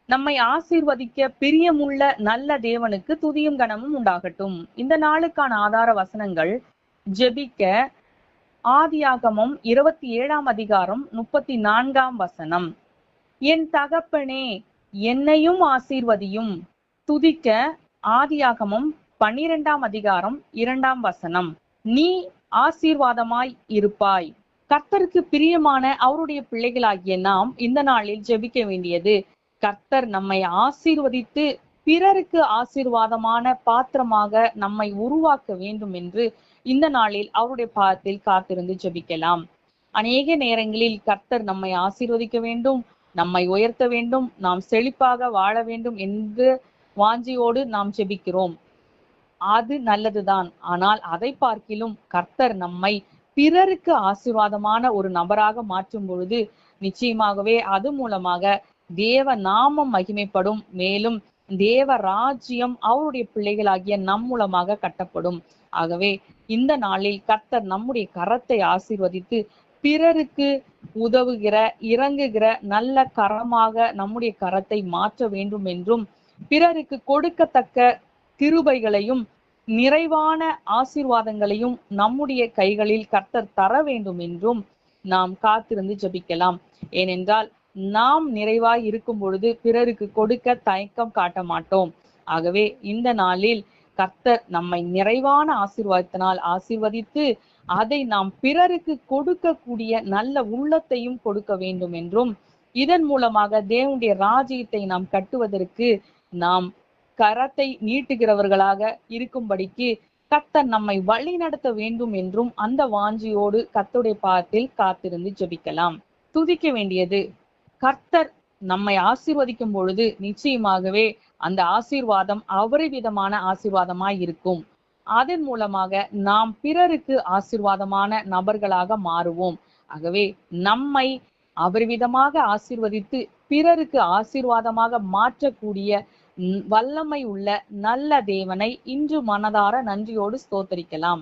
நம்மை ஆசீர்வதிக்க பிரியமுள்ள நல்ல தேவனுக்கு துதியும் கனமும் உண்டாகட்டும். இந்த நாளுக்கான ஆதார வசனங்கள் ஜெபிக்க ஆதியாகமம் 27ஆம் அதிகாரம் 34ஆம் வசனம். என் தகப்பனே என்னையும் ஆசீர்வதியும். துதிக்க ஆதியாகமம் 12ஆம் அதிகாரம் 2ஆம் வசனம். நீ ஆசீர்வாதமாய் இருப்பாய். கர்த்தருக்கு பிரியமான அவருடைய பிள்ளைகளாகிய நாம் இந்த நாளில் ஜெபிக்க வேண்டியது, கர்த்தர் நம்மை ஆசீர்வதித்து பிறருக்கு ஆசீர்வாதமான பாத்திரமாக நம்மை உருவாக்க வேண்டும் என்று இந்த நாளில் அவருடைய பாதத்தில் காத்திருந்து ஜெபிக்கலாம். அநேக நேரங்களில் கர்த்தர் நம்மை ஆசீர்வதிக்க வேண்டும், நம்மை உயர்த்த வேண்டும், நாம் செழிப்பாக வாழ வேண்டும் என்று வாஞ்சியோடு நாம் ஜெபிக்கிறோம். அது நல்லதுதான். ஆனால் அதை பார்க்கிலும் கர்த்தர் நம்மை பிறருக்கு ஆசீர்வாதமான ஒரு நபராக மாற்றும் பொழுது நிச்சயமாகவே அது மூலமாக தேவ நாமம் மகிமைப்படும். மேலும் தேவ ராஜ்யம் அவருடைய பிள்ளைகளாகிய நம் மூலமாக கட்டப்படும். ஆகவே இந்த நாளில் கர்த்தர் நம்முடைய கரத்தை ஆசீர்வதித்து பிறருக்கு உதவுகிற இறங்குகிற நல்ல கரமாக நம்முடைய கரத்தை மாற்ற வேண்டும் என்றும், பிறருக்கு கொடுக்கத்தக்க கிருபைகளையும் நிறைவான ஆசீர்வாதங்களையும் நம்முடைய கைகளில் கர்த்தர் தர வேண்டும் என்றும் நாம் காத்திருந்து ஜெபிக்கலாம். ஏனென்றால் நாம் நிறைவாய் இருக்கும் பொழுது பிறருக்கு கொடுக்க தயக்கம் காட்ட மாட்டோம். ஆகவே இந்த நாளில் கர்த்தர் நம்மை நிறைவான ஆசீர்வாதத்தினால் ஆசீர்வதித்து அதை நாம் பிறருக்கு கொடுக்கக்கூடிய நல்ல உள்ளத்தையும் கொடுக்க வேண்டும் என்றும், இதன் மூலமாக தேவனுடைய ராஜ்யத்தை நாம் கட்டுவதற்கு நாம் கரத்தை நீட்டுகிறவர்களாக இருக்கும்படிக்கு கர்த்தர் நம்மை வழி நடத்த வேண்டும் என்றும் அந்த வாஞ்சியோடு கர்த்தருடைய பாதத்தில் காத்திருந்து ஜெபிக்கலாம். துதிக்க வேண்டியது, கர்த்தர் நம்மை ஆசீர்வதிக்கும் பொழுது நிச்சயமாகவே அந்த ஆசீர்வாதம் அபரிவிதமான ஆசீர்வாதமாய் இருக்கும். அதன் மூலமாக நாம் பிறருக்கு ஆசீர்வாதமான நபர்களாக மாறுவோம். ஆகவே நம்மை அபரிவிதமாக ஆசீர்வதித்து பிறருக்கு ஆசீர்வாதமாக மாற்றக்கூடிய வல்லமை உள்ள நல்ல தேவனை இன்று மனதார நன்றியோடு ஸ்தோத்தரிக்கலாம்.